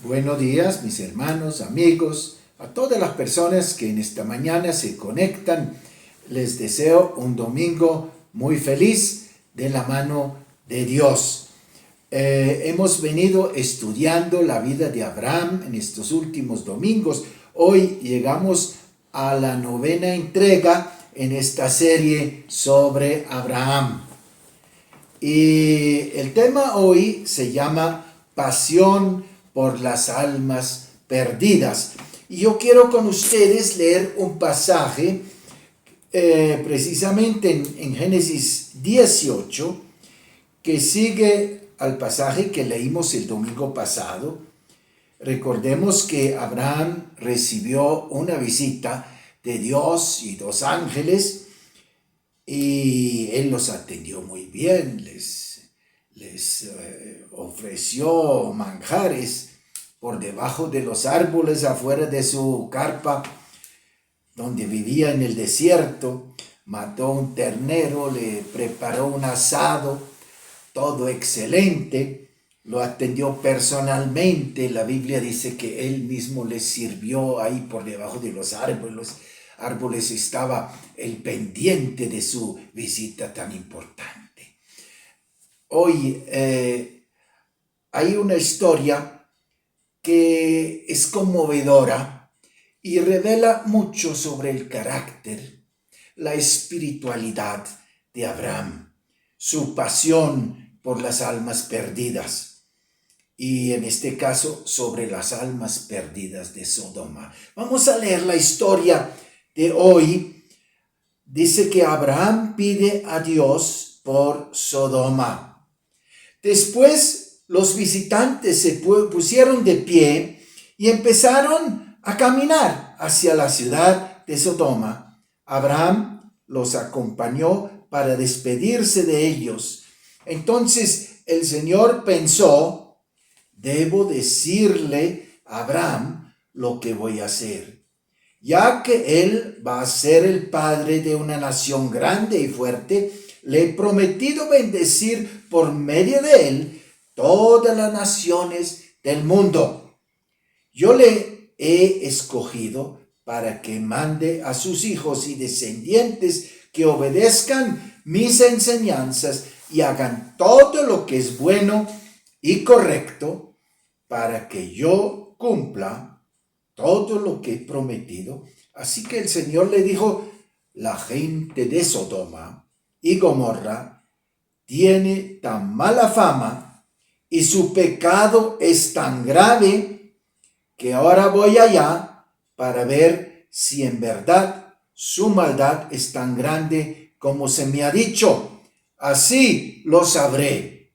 Buenos días, mis hermanos, amigos, a todas las personas que en esta mañana se conectan. Les deseo un domingo muy feliz de la mano de Dios. Hemos venido estudiando la vida de Abraham en estos últimos domingos. Hoy llegamos a la 9ª entrega en esta serie sobre Abraham. Y el tema hoy se llama Pasión por las almas perdidas. Y yo quiero con ustedes leer un pasaje precisamente en Génesis 18, que sigue al pasaje que leímos el domingo pasado. Recordemos que Abraham recibió una visita de Dios y 2 ángeles, y él los atendió muy bien, les ofreció manjares por debajo de los árboles afuera de su carpa, donde vivía en el desierto. Mató un ternero, le preparó un asado, todo excelente. Lo atendió personalmente. La Biblia dice que él mismo les sirvió ahí por debajo de los árboles estaba el pendiente de su visita tan importante. Hoy hay una historia que es conmovedora y revela mucho sobre el carácter, la espiritualidad de Abraham, su pasión por las almas perdidas, y en este caso sobre las almas perdidas de Sodoma. Vamos a leer la historia de hoy. Dice que Abraham pide a Dios por Sodoma. Después los visitantes se pusieron de pie y empezaron a caminar hacia la ciudad de Sodoma. Abraham los acompañó para despedirse de ellos. Entonces el Señor pensó: debo decirle a Abraham lo que voy a hacer, ya que él va a ser el padre de una nación grande y fuerte. Le he prometido bendecir por medio de él todas las naciones del mundo. Yo le he escogido para que mande a sus hijos y descendientes que obedezcan mis enseñanzas y hagan todo lo que es bueno y correcto, para que yo cumpla todo lo que he prometido. Así que el Señor le dijo: la gente de Sodoma y Gomorra tiene tan mala fama y su pecado es tan grave que ahora voy allá para ver si en verdad su maldad es tan grande como se me ha dicho. Así lo sabré.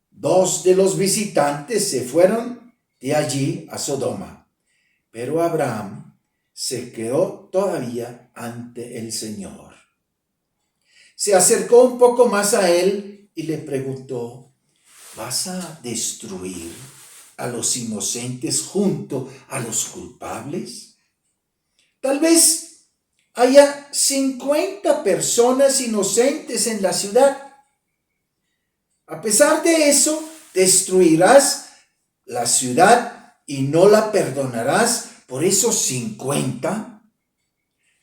2 de los visitantes se fueron de allí a Sodoma, pero Abraham se quedó todavía ante el Señor. Se acercó un poco más a él y le preguntó: ¿vas a destruir a los inocentes junto a los culpables? Tal vez haya 50 personas inocentes en la ciudad. A pesar de eso, destruirás la ciudad y no la perdonarás por esos 50.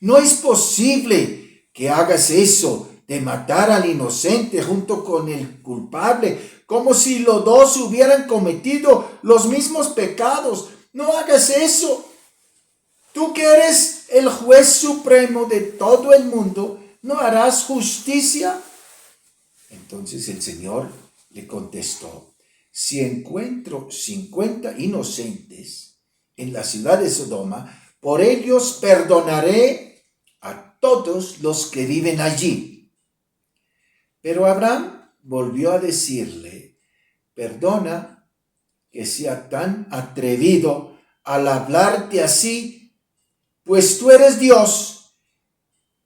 No es posible que hagas eso, de matar al inocente junto con el culpable, como si los dos hubieran cometido los mismos pecados. No hagas eso. Tú que eres el juez supremo de todo el mundo, ¿no harás justicia? Entonces el Señor le contestó: si encuentro 50 inocentes en la ciudad de Sodoma, por ellos perdonaré a todos los que viven allí. Pero Abraham volvió a decirle: perdona que sea tan atrevido al hablarte así, pues tú eres Dios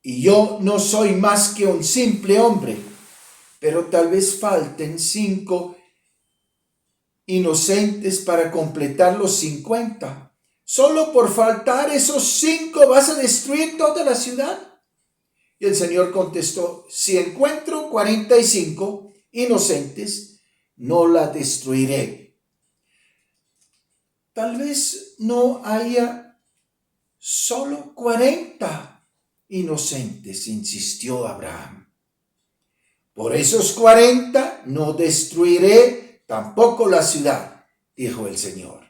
y yo no soy más que un simple hombre. Pero tal vez falten 5 inocentes para completar los 50. Solo por faltar esos 5 vas a destruir toda la ciudad. Y el Señor contestó: si encuentro 45 inocentes, no la destruiré. tal vez no haya solo 40 inocentes, insistió Abraham. Por esos 40 no destruiré tampoco la ciudad, dijo el Señor.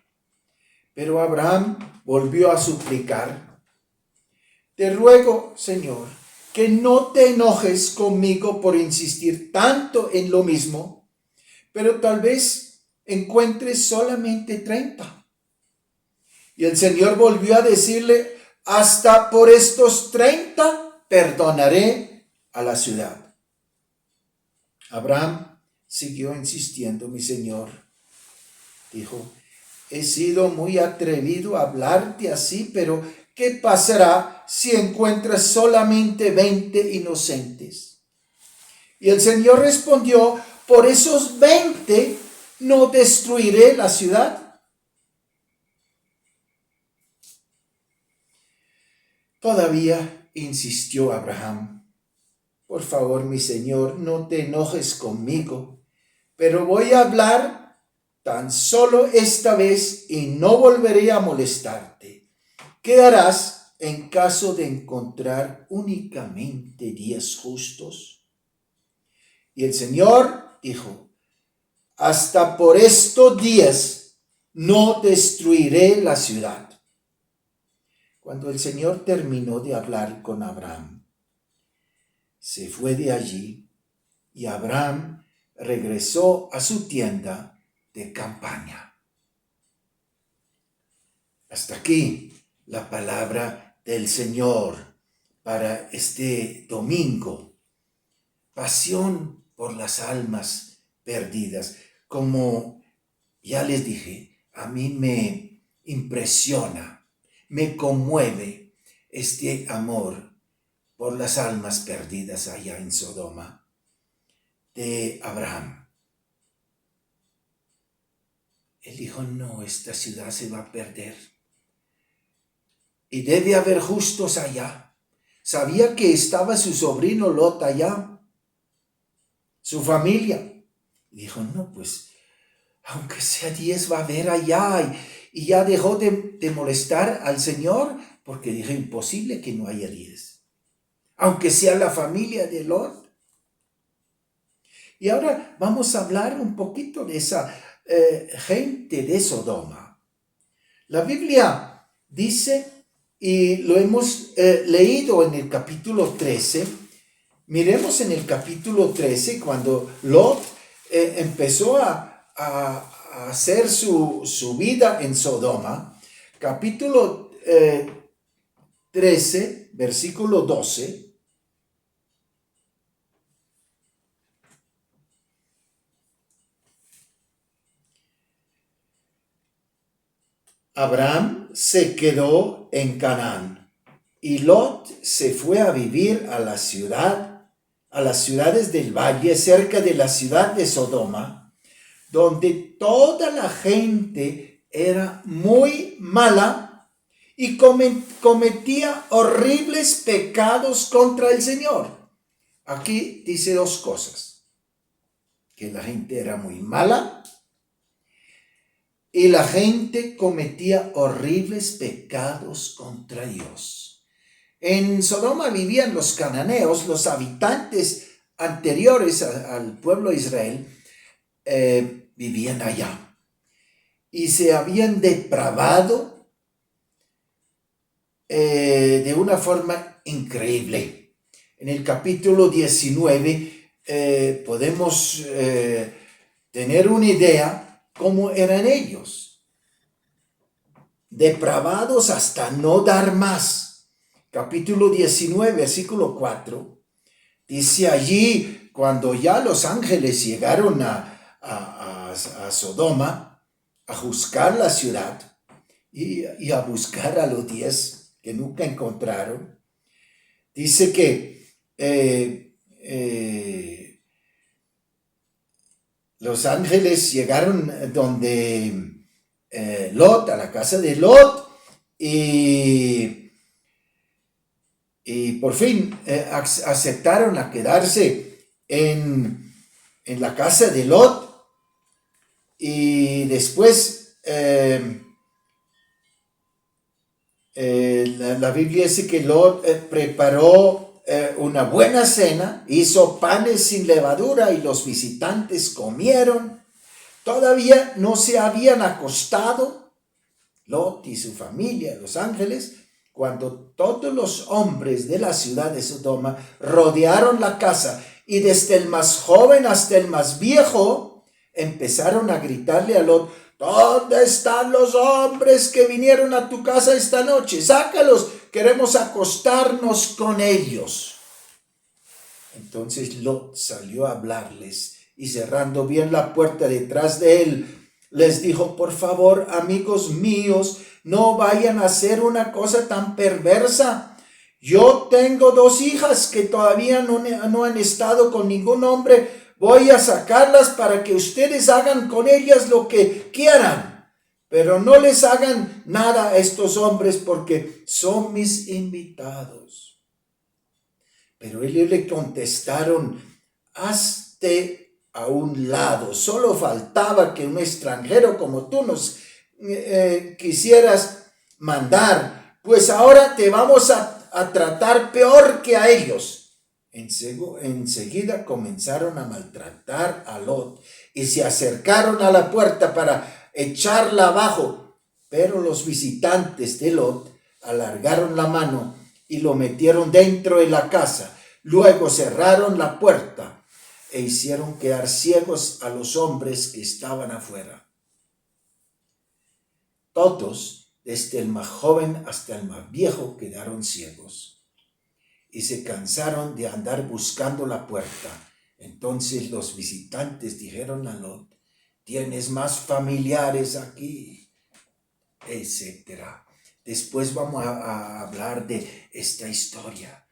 Pero Abraham volvió a suplicar: te ruego, Señor, que no te enojes conmigo por insistir tanto en lo mismo, pero tal vez encuentres solamente 30. Y el Señor volvió a decirle: hasta por estos 30 perdonaré a la ciudad. Abraham siguió insistiendo: mi Señor, dijo, he sido muy atrevido a hablarte así, pero ¿qué pasará si encuentras solamente 20 inocentes? Y el Señor respondió: por esos 20 no destruiré la ciudad. Todavía insistió Abraham: por favor, mi Señor, no te enojes conmigo, pero voy a hablar tan solo esta vez y no volveré a molestarte. ¿Qué harás en caso de encontrar únicamente 10 justos? Y el Señor dijo: hasta por estos 10 no destruiré la ciudad. Cuando el Señor terminó de hablar con Abraham, se fue de allí y Abraham regresó a su tienda de campaña. Hasta aquí la palabra del Señor para este domingo. Pasión por las almas perdidas. Como ya les dije, a mí me impresiona, me conmueve este amor por las almas perdidas allá en Sodoma de Abraham. Él dijo: no, esta ciudad se va a perder y debe haber justos allá. Sabía que estaba su sobrino Lot allá, su familia. Y dijo: no, pues aunque sea 10 va a haber allá. Y ya dejó de molestar al Señor, porque dijo: imposible que no haya 10. Aunque sea la familia de Lot. Y ahora vamos a hablar un poquito de esa gente de Sodoma. La Biblia dice, y lo hemos leído en el capítulo 13, miremos en el capítulo 13, cuando Lot empezó a hacer su vida en Sodoma, capítulo 13, versículo 12, Abraham se quedó en Canaán y Lot se fue a vivir a las ciudades del valle cerca de la ciudad de Sodoma, donde toda la gente era muy mala y cometía horribles pecados contra el Señor. Aquí dice dos cosas: que la gente era muy mala y la gente cometía horribles pecados contra Dios. En Sodoma vivían los cananeos, los habitantes anteriores al pueblo de Israel, vivían allá. Y se habían depravado de una forma increíble. En el capítulo 19 podemos tener una idea cómo eran ellos. Depravados hasta no dar más. Capítulo 19, versículo 4. Dice allí, cuando ya los ángeles llegaron a Sodoma a juzgar la ciudad y a buscar a los 10 que nunca encontraron, dice que los ángeles llegaron donde Lot, a la casa de Lot, y por fin aceptaron a quedarse en la casa de Lot. Y después La Biblia dice que Lot preparó una buena cena, hizo panes sin levadura y los visitantes comieron. Todavía no se habían acostado Lot y su familia, los ángeles, cuando todos los hombres de la ciudad de Sodoma rodearon la casa y desde el más joven hasta el más viejo empezaron a gritarle a Lot: ¿dónde están los hombres que vinieron a tu casa esta noche? Sácalos, queremos acostarnos con ellos. Entonces Lot salió a hablarles y cerrando bien la puerta detrás de él, les dijo: por favor, amigos míos, no vayan a hacer una cosa tan perversa. Yo tengo 2 hijas que todavía no han estado con ningún hombre. Voy a sacarlas para que ustedes hagan con ellas lo que quieran. Pero no les hagan nada a estos hombres porque son mis invitados. Pero ellos le contestaron: hazte a un lado. Solo faltaba que un extranjero como tú nos quisieras mandar. Pues ahora te vamos a tratar peor que a ellos. Enseguida comenzaron a maltratar a Lot y se acercaron a la puerta para echarla abajo. Pero los visitantes de Lot alargaron la mano y lo metieron dentro de la casa. Luego cerraron la puerta e hicieron quedar ciegos a los hombres que estaban afuera. Todos, desde el más joven hasta el más viejo, quedaron ciegos y se cansaron de andar buscando la puerta. Entonces los visitantes dijeron a Lot: ¿tienes más familiares aquí? Etcétera. Después vamos a hablar de esta historia.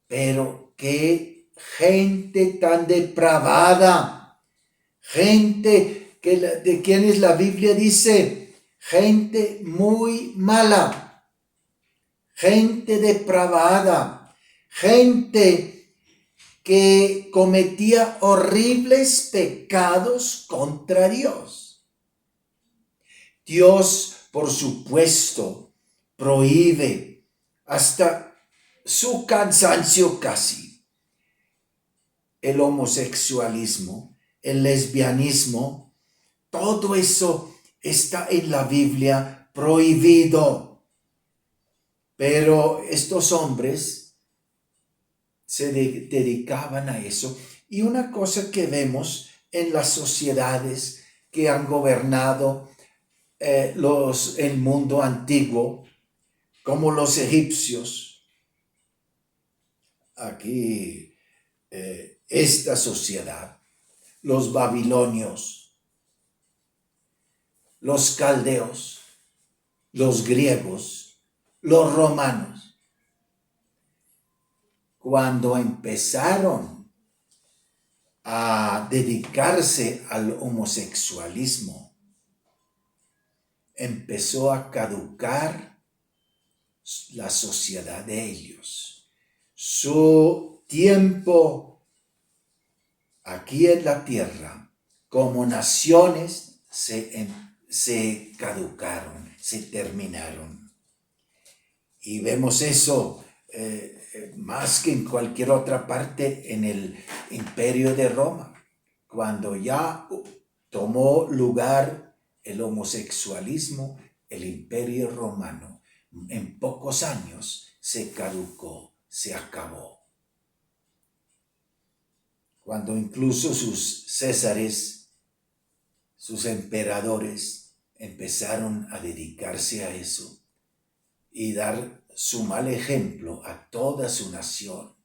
Pero qué gente tan depravada, gente de quienes la Biblia dice, gente muy mala, gente depravada, gente que cometía horribles pecados contra Dios. Dios, por supuesto, prohíbe hasta su cansancio casi el homosexualismo, el lesbianismo. Todo eso está en la Biblia prohibido. Pero estos hombres se dedicaban a eso. Y una cosa que vemos en las sociedades que han gobernado el mundo antiguo, como los egipcios, aquí esta sociedad, los babilonios, los caldeos, los griegos, los romanos, cuando empezaron a dedicarse al homosexualismo, empezó a caducar la sociedad de ellos. Su tiempo aquí en la tierra como naciones se caducaron, se terminaron. Y vemos eso más que en cualquier otra parte en el Imperio de Roma, cuando ya tomó lugar el homosexualismo, el Imperio Romano, en pocos años se caducó, se acabó. Cuando incluso sus césares, sus emperadores empezaron a dedicarse a eso y dar su mal ejemplo a toda su nación,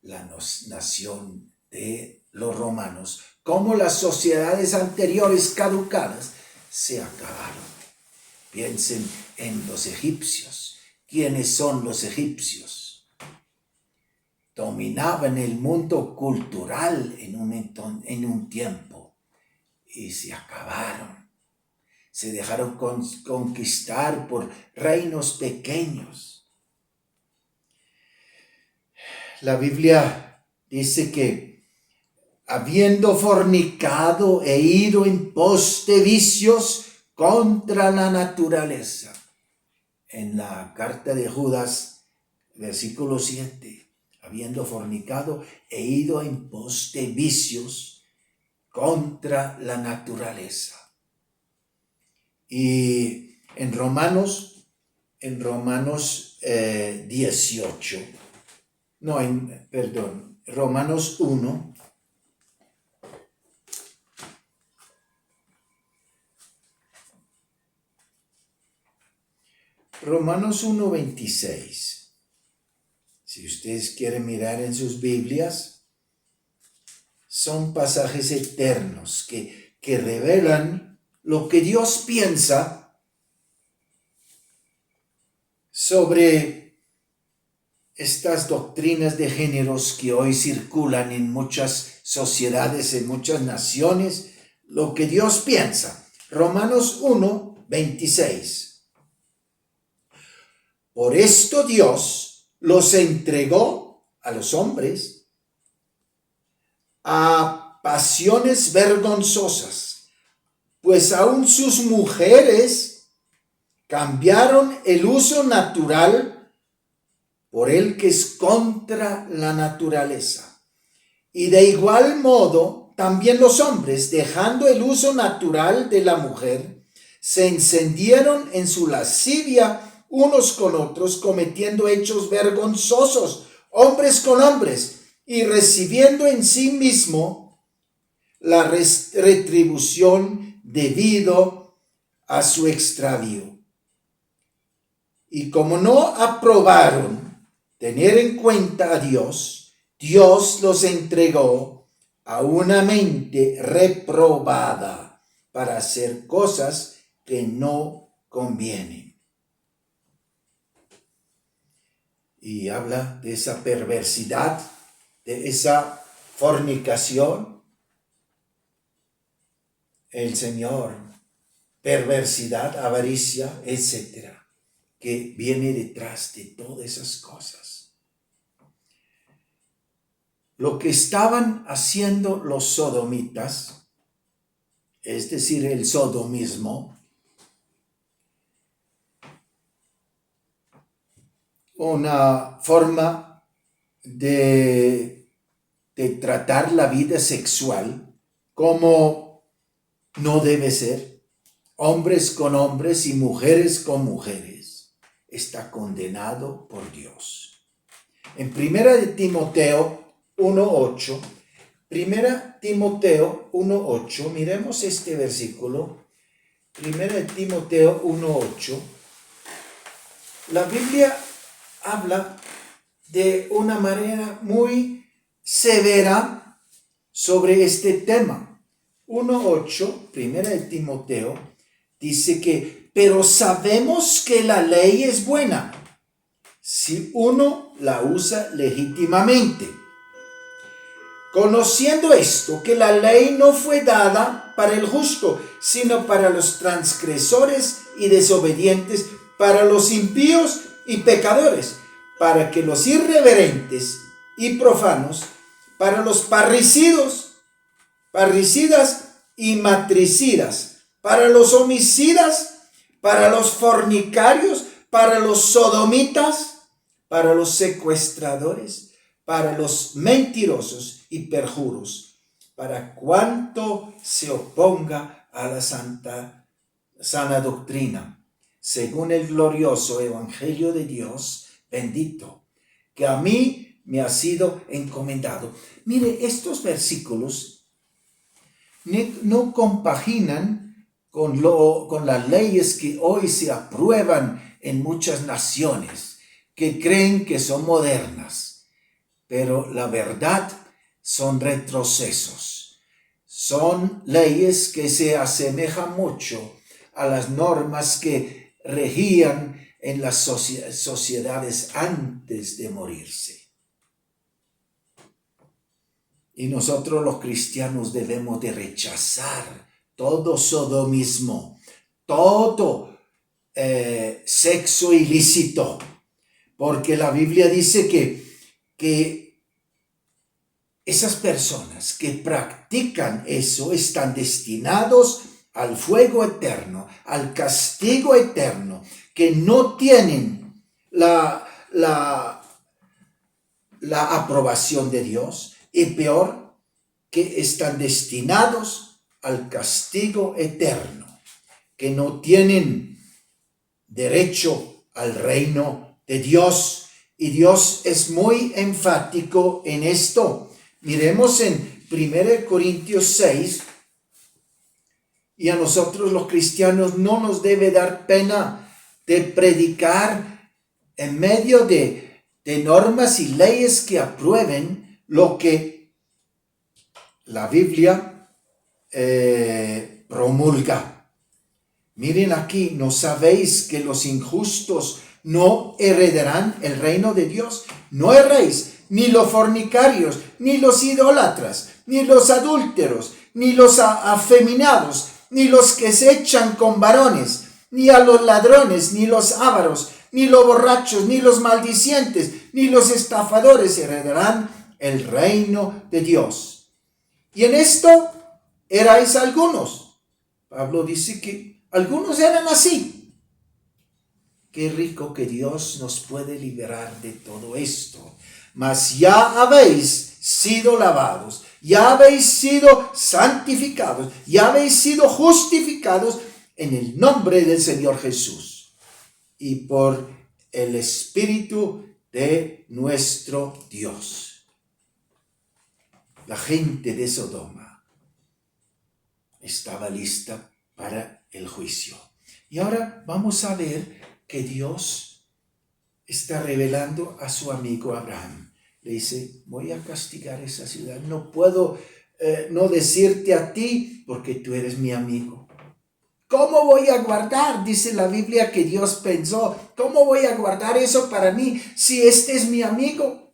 la nación de los romanos, como las sociedades anteriores caducadas se acabaron. Piensen en los egipcios. ¿Quiénes son los egipcios? Dominaban el mundo cultural en un tiempo y se acabaron. Se dejaron conquistar por reinos pequeños. La Biblia dice que habiendo fornicado e ido en pos de vicios contra la naturaleza. en la carta de Judas, versículo 7, habiendo fornicado, he ido en pos de vicios contra la naturaleza. Y en Romanos 18, Romanos 1, Romanos 1:26. Si ustedes quieren mirar en sus Biblias, son pasajes eternos que revelan lo que Dios piensa sobre estas doctrinas de géneros que hoy circulan en muchas sociedades, en muchas naciones, lo que Dios piensa. Romanos 1:26. Por esto Dios los entregó a los hombres a pasiones vergonzosas, pues aún sus mujeres cambiaron el uso natural por el que es contra la naturaleza. Y de igual modo, también los hombres, dejando el uso natural de la mujer, se encendieron en su lascivia unos con otros, cometiendo hechos vergonzosos, hombres con hombres, y recibiendo en sí mismo la retribución debido a su extravío. Y como no aprobaron tener en cuenta a Dios, Dios los entregó a una mente reprobada para hacer cosas que no convienen. Y habla de esa perversidad, de esa fornicación. El Señor, perversidad, avaricia, etcétera, que viene detrás de todas esas cosas. Lo que estaban haciendo los sodomitas, es decir, el sodomismo, una forma de tratar la vida sexual como no debe ser, hombres con hombres y mujeres con mujeres, está condenado por Dios. En 1 Timoteo 1:8, 1 Timoteo 1:8, miremos este versículo, 1 Timoteo 1:8, la Biblia habla de una manera muy severa sobre este tema. 1:8, 1 Timoteo, dice que, pero sabemos que la ley es buena si uno la usa legítimamente. Conociendo esto, que la ley no fue dada para el justo, sino para los transgresores y desobedientes, para los impíos y pecadores, para que los irreverentes y profanos, para los parricidas y matricidas, para los homicidas, para los fornicarios, para los sodomitas, para los secuestradores, para los mentirosos y perjuros, para cuanto se oponga a la sana doctrina, según el glorioso evangelio de Dios bendito, que a mí me ha sido encomendado. Mire, estos versículos no compaginan con las leyes que hoy se aprueban en muchas naciones, que creen que son modernas, pero la verdad son retrocesos. Son leyes que se asemejan mucho a las normas que regían en las sociedades antes de morirse. Y nosotros los cristianos debemos de rechazar todo sodomismo, todo sexo ilícito, porque la Biblia dice que esas personas que practican eso están destinados al fuego eterno, al castigo eterno, que no tienen la aprobación de Dios, y peor, que están destinados al castigo eterno, que no tienen derecho al reino de Dios. Y Dios es muy enfático en esto. Miremos en 1 Corintios 6, y a nosotros los cristianos no nos debe dar pena de predicar en medio de normas y leyes que aprueben lo que la Biblia promulga. Miren aquí, ¿no sabéis que los injustos no heredarán el reino de Dios? No erréis, ni los fornicarios, ni los idólatras, ni los adúlteros, ni los afeminados, ni los que se echan con varones, ni a los ladrones, ni los ávaros, ni los borrachos, ni los maldicientes, ni los estafadores heredarán el reino de Dios. Y en esto erais algunos. Pablo dice que algunos eran así. Qué rico que Dios nos puede liberar de todo esto. Mas ya habéis sido lavados, ya habéis sido santificados, ya habéis sido justificados en el nombre del Señor Jesús y por el Espíritu de nuestro Dios. La gente de Sodoma estaba lista para el juicio. Y ahora vamos a ver que Dios está revelando a su amigo Abraham. Le dice, voy a castigar esa ciudad. No puedo no decirte a ti porque tú eres mi amigo. ¿Cómo voy a guardar? Dice la Biblia que Dios pensó. ¿Cómo voy a guardar eso para mí si este es mi amigo?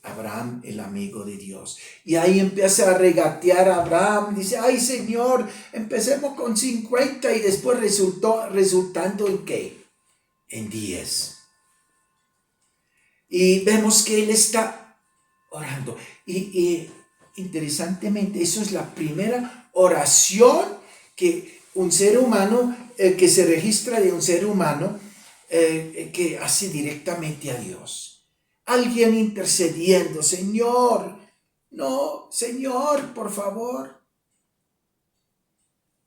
Abraham, el amigo de Dios. Y ahí empieza a regatear a Abraham. Dice, ay Señor, empecemos con 50 y después resultando en ¿qué? En 10. Y vemos que él está orando. Y interesantemente, eso es la primera oración que un ser humano, que se registra de un ser humano que hace directamente a Dios. Alguien intercediendo, Señor, no, Señor, por favor.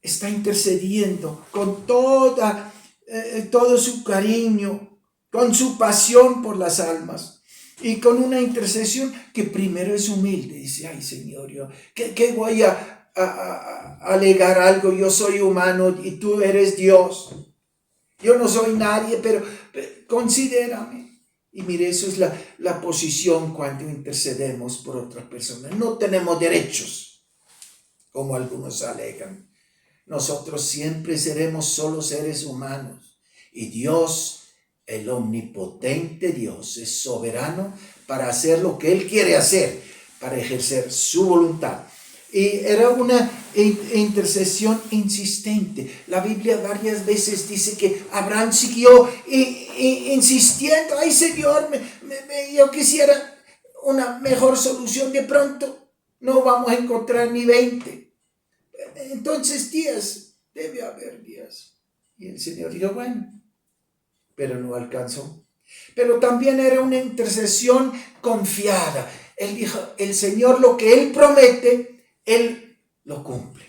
Está intercediendo con todo su cariño, con su pasión por las almas y con una intercesión que primero es humilde. Dice, ay Señor, yo, ¿qué voy a alegar algo? Yo soy humano y tú eres Dios. Yo no soy nadie, pero considérame. Y mire, eso es la posición cuando intercedemos por otras personas. No tenemos derechos, como algunos alegan. Nosotros siempre seremos solo seres humanos. Y Dios, el omnipotente Dios, es soberano para hacer lo que Él quiere hacer, para ejercer su voluntad. Y era una intercesión insistente. La Biblia varias veces dice que Abraham siguió insistiendo. Ay Señor, yo quisiera una mejor solución. De pronto no vamos a encontrar ni 20. Entonces 10, debe haber 10. Y el Señor dijo, bueno, pero no alcanzó. Pero también era una intercesión confiada. Él dijo, el Señor lo que Él promete, Él lo cumple.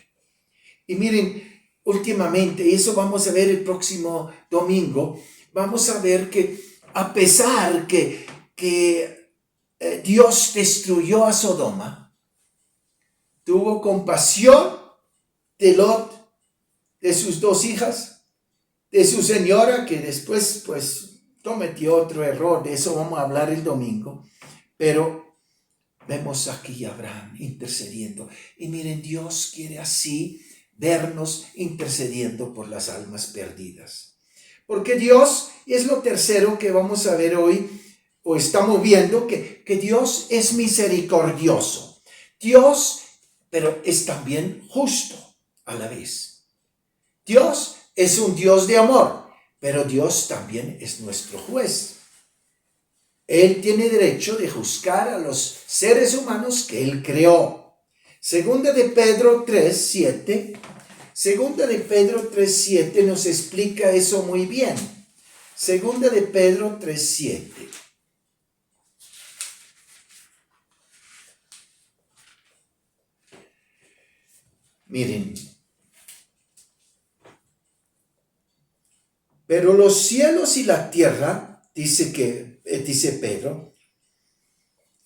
Y miren, últimamente, y eso vamos a ver el próximo domingo, vamos a ver que a pesar que Dios destruyó a Sodoma, tuvo compasión de Lot, de sus 2 hijas, de su señora, que después pues cometió otro error. De eso vamos a hablar el domingo. Pero vemos aquí a Abraham intercediendo. Y miren, Dios quiere así vernos intercediendo por las almas perdidas. Porque Dios, y es lo tercero que vamos a ver hoy, o estamos viendo, que Dios es misericordioso. Dios, pero es también justo a la vez. Dios es un Dios de amor, pero Dios también es nuestro juez. Él tiene derecho de juzgar a los seres humanos que Él creó. Segunda de Pedro 3:7 Segunda de Pedro 3:7 nos explica eso muy bien. Segunda de Pedro 3:7. Miren, pero los cielos y la tierra, dice Pedro,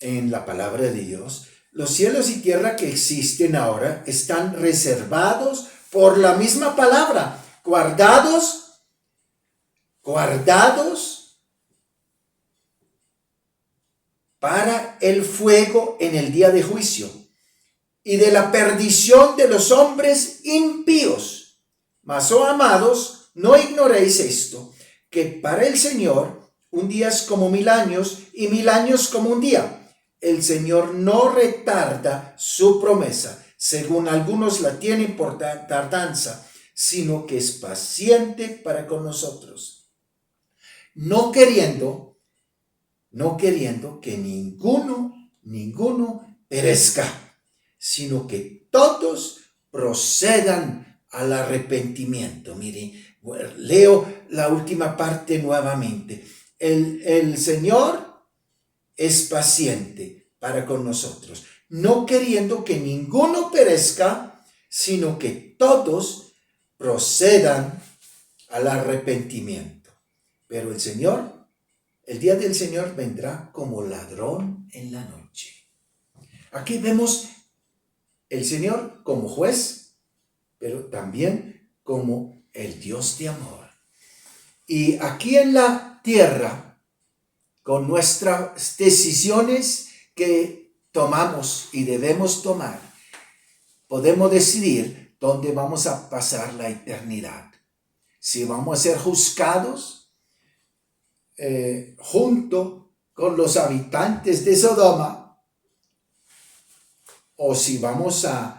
en la palabra de Dios, los cielos y tierra que existen ahora están reservados por la misma palabra, guardados para el fuego en el día de juicio y de la perdición de los hombres impíos. Mas, oh amados, no ignoréis esto, que para el Señor un día es como 1000 años y 1000 años como un día. El Señor no retarda su promesa, según algunos la tienen por tardanza, sino que es paciente para con nosotros, no queriendo que ninguno perezca, sino que todos procedan al arrepentimiento. Mire, leo la última parte nuevamente. El Señor es paciente para con nosotros, no queriendo que ninguno perezca, sino que todos procedan al arrepentimiento. Pero el día del Señor vendrá como ladrón en la noche. Aquí vemos el Señor como juez, pero también como el Dios de amor. Y aquí en la tierra, con nuestras decisiones que tomamos y debemos tomar, podemos decidir dónde vamos a pasar la eternidad. Si vamos a ser juzgados junto con los habitantes de Sodoma, o si vamos a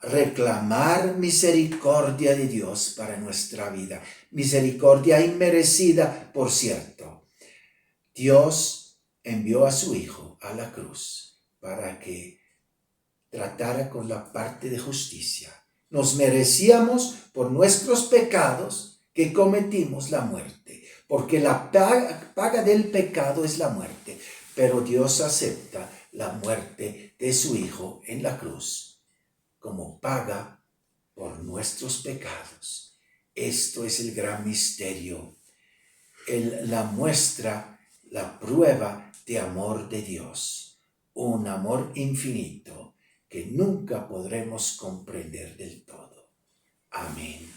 reclamar misericordia de Dios para nuestra vida. Misericordia inmerecida, por cierto. Dios envió a su Hijo a la cruz para que tratara con la parte de justicia. Nos merecíamos por nuestros pecados que cometimos la muerte, porque la paga del pecado es la muerte, pero Dios acepta la muerte de su Hijo en la cruz como paga por nuestros pecados. Esto es el gran misterio, la muestra, la prueba de amor de Dios, un amor infinito que nunca podremos comprender del todo. Amén.